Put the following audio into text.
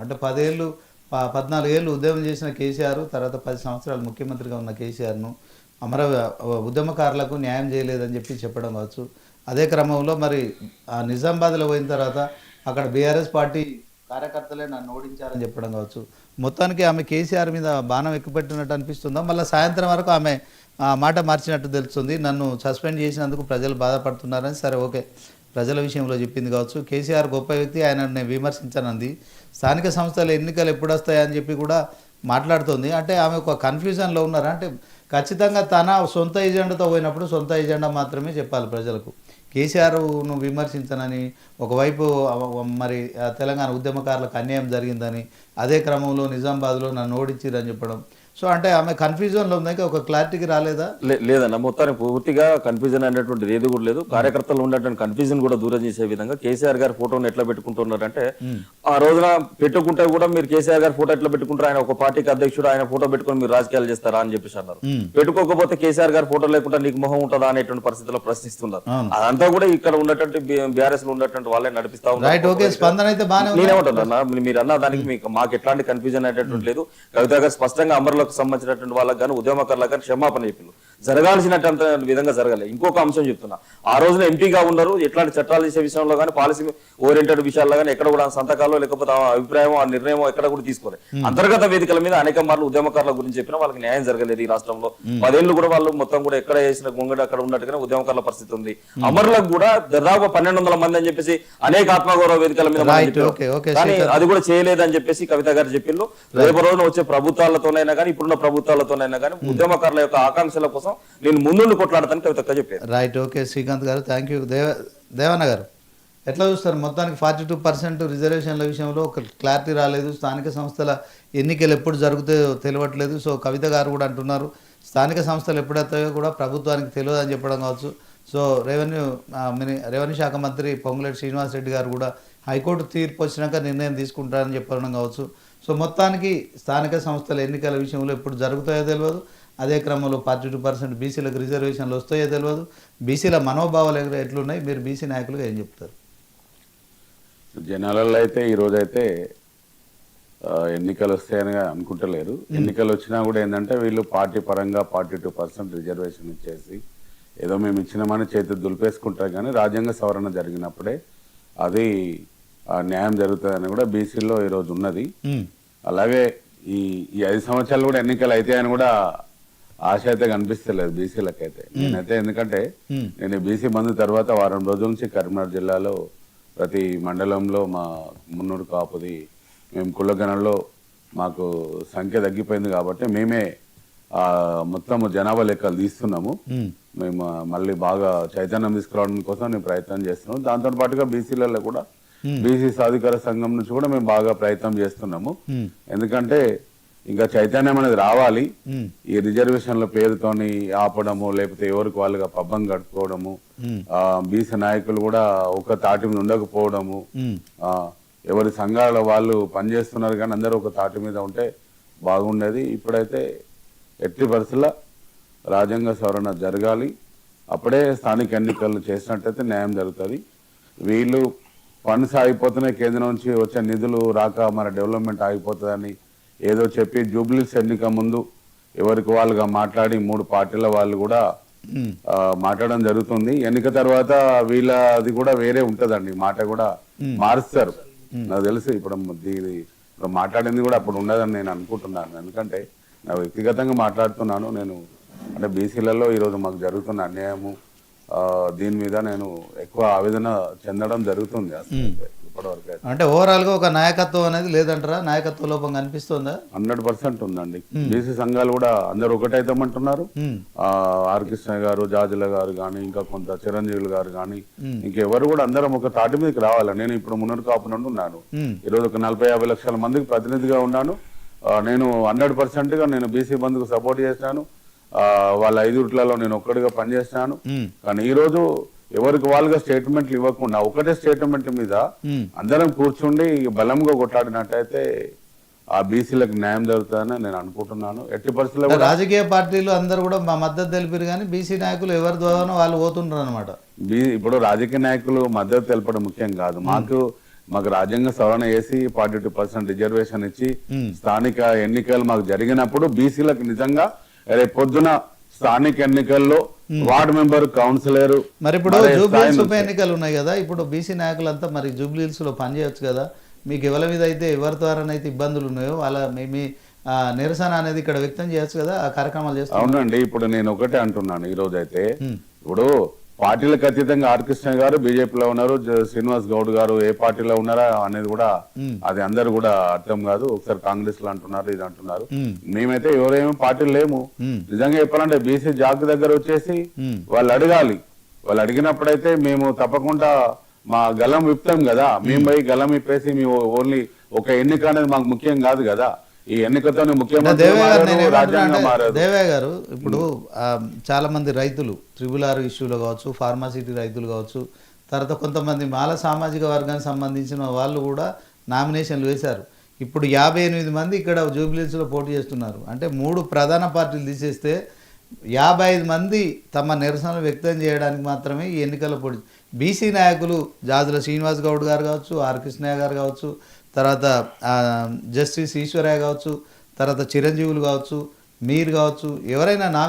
అంటే 10 ఏళ్ళు 14 ఏళ్ళు ఉద్యమం చేసిన కేసీఆర్ తర్వాత 10 సంవత్సరాలు ముఖ్యమంత్రిగా ఉన్న కేసీఆర్ను ఉద్యమకారులకు న్యాయం చేయలేదని చెప్పడం కావచ్చు. అదే క్రమంలో మరి నిజామాబాద్లో పోయిన తర్వాత అక్కడ బీఆర్ఎస్ పార్టీ కార్యకర్తలే నన్ను ఓడించారని చెప్పడం కావచ్చు. మొత్తానికి ఆమె కేసీఆర్ మీద బాణం ఎక్కుపెట్టినట్టు అనిపిస్తుందా? మళ్ళీ సాయంత్రం వరకు ఆమె మాట మార్చినట్టు తెలుస్తుంది. నన్ను సస్పెండ్ చేసినందుకు ప్రజలు బాధపడుతున్నారని, సరే ఓకే ప్రజల విషయంలో చెప్పింది కావచ్చు. కేసీఆర్ గొప్ప వ్యక్తి, ఆయన విమర్శించనంది. స్థానిక సంస్థల ఎన్నికలు ఎప్పుడు వస్తాయని చెప్పి కూడా మాట్లాడుతుంది. అంటే ఆమె ఒక కన్ఫ్యూజన్లో ఉన్నారా? అంటే ఖచ్చితంగా తన సొంత ఎజెండాతో పోయినప్పుడు సొంత ఎజెండా మాత్రమే చెప్పాలి ప్రజలకు. కేసీఆర్ను విమర్శించనని, ఒకవైపు మరి తెలంగాణ ఉద్యమకారులకు అన్యాయం జరిగిందని, అదే క్రమంలో నిజామాబాద్లో నన్ను ఓడించిరని చెప్పడం. సో అంటే ఆమె కన్ఫ్యూజన్లో ఉంది, ఒక క్లారిటీకి రాలేదా? లేదన్న, మొత్తానికి పూర్తిగా కన్ఫ్యూజన్ అనేటువంటిది ఏది కూడా లేదు. కార్యకర్తలు ఉన్నటువంటి కన్ఫ్యూజన్ కూడా దూరం చేసే విధంగా కేసీఆర్ గారి ఫోటోని ఎట్లా పెట్టుకుంటున్నారంటే, ఆ రోజున పెట్టుకుంటే కూడా మీరు కేసీఆర్ గారి ఫోటో ఎట్లా పెట్టుకుంటారు, ఆయన ఒక పార్టీకి అధ్యక్షుడు, ఆయన ఫోటో పెట్టుకుని మీరు రాజకీయాలు చేస్తారా అని చెప్పేసి అన్నారు. పెట్టుకోకపోతే కేసీఆర్ గారి ఫోటో లేకుండా నీకు మొహం ఉంటుందా అనేటువంటి పరిస్థితిలో ప్రశ్నిస్తున్నారు. అదంతా కూడా ఇక్కడ ఉన్నటువంటి బీఆర్ఎస్ లో ఉన్నటువంటి వాళ్ళే నడిపిస్తా ఉన్నారు. నేనేమంటున్నా, మీరు అన్న దానికి మాకు ఎట్లాంటి కన్ఫ్యూజన్ అనేటువంటి లేదు. కవిత గారు స్పష్టంగా అమరులకు సంబంధించినటువంటి వాళ్ళకి కానీ ఉద్యమకారులకు కానీ క్షమాపణ చెప్పింది. జరగాల్సినటువంటి విధంగా జరగలేదు. ఇంకొక అంశం చెప్తున్నా, ఆ రోజున ఎంపీగా ఉన్నారు, ఎట్లాంటి చట్టాలు చేసే విషయంలో కానీ పాలసీ ఓరియంటెడ్ విషయాల్లో కానీ ఎక్కడ కూడా సంతకాలు లేకపోతే అభిప్రాయం ఆ నిర్ణయం ఎక్కడ కూడా తీసుకోలేదు. అంతర్గత వేదికల మీద అనేక మార్లు ఉద్యమకారుల గురించి చెప్పినా వాళ్ళకి న్యాయం జరగలేదు. ఈ రాష్ట్రంలో 10 ఏళ్ళు కూడా వాళ్ళు మొత్తం కూడా ఎక్కడ చేసిన గొంగడి అక్కడ ఉన్నట్టుగానే ఉద్యమకారుల పరిస్థితి ఉంది. అమరులకు కూడా దాదాపు 1200 మంది అని చెప్పేసి అనేక ఆత్మగౌరవ వేదికల మీద కానీ అది కూడా చేయలేదని చెప్పేసి కవిత గారు చెప్పిండ్రు. రేపు రోజున వచ్చే ప్రభుత్వాలతోనైనా కానీ ఇప్పుడున్న ప్రభుత్వాలతోనైనా కానీ ఉద్యమకారుల యొక్క ఆకాంక్షల కోసం నేను ముందుండి కొట్లాడతాను కవిత చెప్పారు. రైట్, ఓకే శ్రీకాంత్ గారు, థ్యాంక్ యూ. దేవన్న గారు ఎట్లా చూస్తారు? మొత్తానికి 42% రిజర్వేషన్ల విషయంలో ఒక క్లారిటీ రాలేదు. స్థానిక సంస్థల ఎన్నికలు ఎప్పుడు జరుగుతాయో తెలియట్లేదు. సో కవిత గారు కూడా అంటున్నారు స్థానిక సంస్థలు ఎప్పుడైతాయో కూడా ప్రభుత్వానికి తెలియదు అని చెప్పడం కావచ్చు. సో రెవెన్యూ శాఖ మంత్రి పొంగులేటి శ్రీనివాస్ రెడ్డి గారు కూడా హైకోర్టు తీర్పు వచ్చినాక నిర్ణయం తీసుకుంటారని చెప్పడం కావచ్చు. సో మొత్తానికి స్థానిక సంస్థల ఎన్నికల విషయంలో ఎప్పుడు జరుగుతాయో తెలియదు. అదే క్రమంలో 42% బీసీలకు రిజర్వేషన్లు వస్తాయో తెలియదు. బీసీల మనోభావాలు ఎట్లున్నాయి? మీరు బీసీ నాయకులుగా ఏం చెప్తారు? జనాలలో అయితే ఈరోజైతే ఎన్నికలు వస్తాయని అనుకుంటలేరు. ఎన్నికలు వచ్చినా కూడా ఏంటంటే వీళ్ళు పార్టీ పరంగా 42% రిజర్వేషన్ ఇచ్చేసి ఏదో మేము ఇచ్చినామని చేతి దులిపేసుకుంటారు. కానీ రాజ్యాంగ సవరణ జరిగినప్పుడే అది న్యాయం జరుగుతుందని కూడా బీసీలో ఈరోజు ఉన్నది. అలాగే ఈ 5 సంవత్సరాలు కూడా ఎన్నికలు అయితే అని కూడా ఆశ అయితే కనిపిస్తలేదు బీసీలకైతే. నేనైతే ఎందుకంటే నేను బీసీ బంధు తర్వాత వారం రోజుల నుంచి కరీంనగర్ జిల్లాలో ప్రతి మండలంలో మా మున్నూరు కాపుది మేము కులగణంలో మాకు సంఖ్య తగ్గిపోయింది కాబట్టి మేమే మొత్తం జనాభా లెక్కలు తీస్తున్నాము. మేము మళ్ళీ బాగా చైతన్యం తీసుకురావడం కోసం నేను ప్రయత్నం చేస్తున్నాము. దాంతో పాటుగా బీసీలలో కూడా బీసీ సాధికార సంఘం నుంచి కూడా మేము బాగా ప్రయత్నం చేస్తున్నాము. ఎందుకంటే ఇంకా చైతన్యం అనేది రావాలి. ఈ రిజర్వేషన్ల పేరుతోని ఆపడము లేకపోతే ఎవరికి వాళ్ళుగా పబ్బం గడుపుకోవడము, బీసీ నాయకులు కూడా ఒక తాటి మీద ఉండకపోవడము, ఎవరి సంఘాల వాళ్ళు పనిచేస్తున్నారు కానీ అందరూ ఒక తాటి మీద ఉంటే బాగుండేది. ఇప్పుడైతే ఎట్టి పరిస్థితుల్లో రాజ్యాంగ సవరణ జరగాలి. అప్పుడే స్థానిక ఎన్నికలు చేసినట్టయితే న్యాయం జరుగుతుంది. వీళ్ళు ఫండ్స్ ఆగిపోతున్నాయి, కేంద్రం నుంచి వచ్చే నిధులు రాక మన డెవలప్మెంట్ ఆగిపోతుందని ఏదో చెప్పి జూబ్లీస్ ఎన్నిక ముందు ఎవరికి వాళ్ళుగా మాట్లాడి 3 పార్టీల వాళ్ళు కూడా మాట్లాడడం జరుగుతుంది. ఎన్నిక తర్వాత వీళ్ళది కూడా వేరే ఉంటదండి, మాట కూడా మారుస్తారు. నాకు తెలుసు ఇప్పుడు మాట్లాడింది కూడా అప్పుడు ఉండదని నేను అనుకుంటున్నాను. ఎందుకంటే నా వ్యక్తిగతంగా మాట్లాడుతున్నాను. నేను అంటే బీసీలలో ఈరోజు మాకు జరుగుతున్న అన్యాయము దీని మీద నేను ఎక్కువ ఆవేదన చెందడం జరుగుతుంది. ఇప్పటివరకు అంటే ఓవరాల్ గా ఒక నాయకత్వం అనేది లేదంటారా? నాయకత్వ లోపం కనిపిస్తుందా? 100% ఉందండి. బీసీ సంఘాలు కూడా అందరు ఒకటైతామంటున్నారు. ఆర్ కృష్ణ గారు, జాజుల గారు కానీ ఇంకా కొంత చిరంజీవులు గారు కానీ ఇంకెవరు కూడా అందరం ఒక తాటి మీదకి రావాలి. నేను ఇప్పుడు మున్నూరు కాపు నుండి ఉన్నాను. ఈరోజు ఒక 40-50 లక్షల మందికి ప్రతినిధిగా ఉన్నాను. నేను 100% గా నేను బీసీ బంధుకు సపోర్ట్ చేశాను. వాళ్ళ 5 నేను ఒక్కడిగా పనిచేస్తాను. కానీ ఈ రోజు ఎవరికి వాళ్ళుగా స్టేట్మెంట్లు ఇవ్వకుండా ఒకటే స్టేట్మెంట్ మీద అందరం కూర్చుండి బలంగా కొట్లాడినట్టయితే ఆ బీసీలకు న్యాయం జరుగుతుందని నేను అనుకుంటున్నాను. ఎట్టి పరిస్థితుల్లో రాజకీయ పార్టీలు అందరూ కూడా మా మద్దతు తెలిపారు కానీ బీసీ నాయకులు ఎవరి ద్వారా వాళ్ళు పోతుంటారు అనమాట. ఇప్పుడు రాజకీయ నాయకులు మద్దతు తెలపడం ముఖ్యం కాదు. మాకు మాకు రాజ్యాంగ సవరణ చేసి 42% రిజర్వేషన్ ఇచ్చి స్థానిక ఎన్నికలు మాకు జరిగినప్పుడు బీసీలకు నిజంగా రేపు పొద్దున స్థానిక ఎన్నికల్లో వార్డు మెంబర్ కౌన్సిలర్ మరి ఇప్పుడు జూబ్లీహిల్స్ ఉప ఎన్నికలు ఉన్నాయి కదా, ఇప్పుడు బీసీ నాయకులంతా మరి జూబ్లీహిల్స్ లో పనిచేయొచ్చు కదా, మీకు ఎవరి మీద అయితే ఎవరి ద్వారానైతే ఇబ్బందులు ఉన్నాయో వాళ్ళ మీ నిరసన అనేది ఇక్కడ వ్యక్తం చేయొచ్చు కదా, ఆ కార్యక్రమాలు చేస్తారు. అవునండి, ఇప్పుడు నేను ఒకటే అంటున్నాను, ఈ రోజు అయితే ఇప్పుడు పార్టీలకు అతీతంగా ఆర్ కృష్ణ గారు బీజేపీలో ఉన్నారు, శ్రీనివాస్ గౌడ్ గారు ఏ పార్టీలో ఉన్నారా అనేది కూడా అది అందరు కూడా అర్థం కాదు. ఒకసారి కాంగ్రెస్ లో అంటున్నారు, ఇది అంటున్నారు. మేమైతే ఎవరేమో పార్టీలు లేము. నిజంగా చెప్పాలంటే బీసీ జాగ్ దగ్గర వచ్చేసి వాళ్ళు అడగాలి. వాళ్ళు అడిగినప్పుడైతే మేము తప్పకుండా మా గలం విప్తాం కదా. మేము పోయి గలం విప్పేసి మేము ఓన్లీ ఒక ఎన్నిక అనేది మాకు ముఖ్యం కాదు కదా. ఈ ఎన్నికతో ముఖ్యమంత్రి రాజ్యాంగం మారారు. దేవయ్య గారు, ఇప్పుడు చాలా మంది రైతులు RRR ఇష్యూలో కావచ్చు, ఫార్మాసిటీ రైతులు కావచ్చు, తర్వాత కొంతమంది మాల సామాజిక వర్గానికి సంబంధించిన వాళ్ళు కూడా నామినేషన్లు వేశారు. ఇప్పుడు 58 మంది ఇక్కడ జూబ్లీహిల్స్లో పోటీ చేస్తున్నారు. అంటే 3 ప్రధాన పార్టీలు తీసేస్తే 55 మంది తమ నిరసనలు వ్యక్తం చేయడానికి మాత్రమే ఈ ఎన్నికల పోటీ. బీసీ నాయకులు జాజుల శ్రీనివాస్ గౌడ్ గారు కావచ్చు, ఆర్ కృష్ణయ్య గారు కావచ్చు, తర్వాత జస్టిస్ ఈశ్వరయ్య కావచ్చు, తర్వాత చిరంజీవులు కావచ్చు, మీరు కావచ్చు, ఎవరైనా నామినేషన్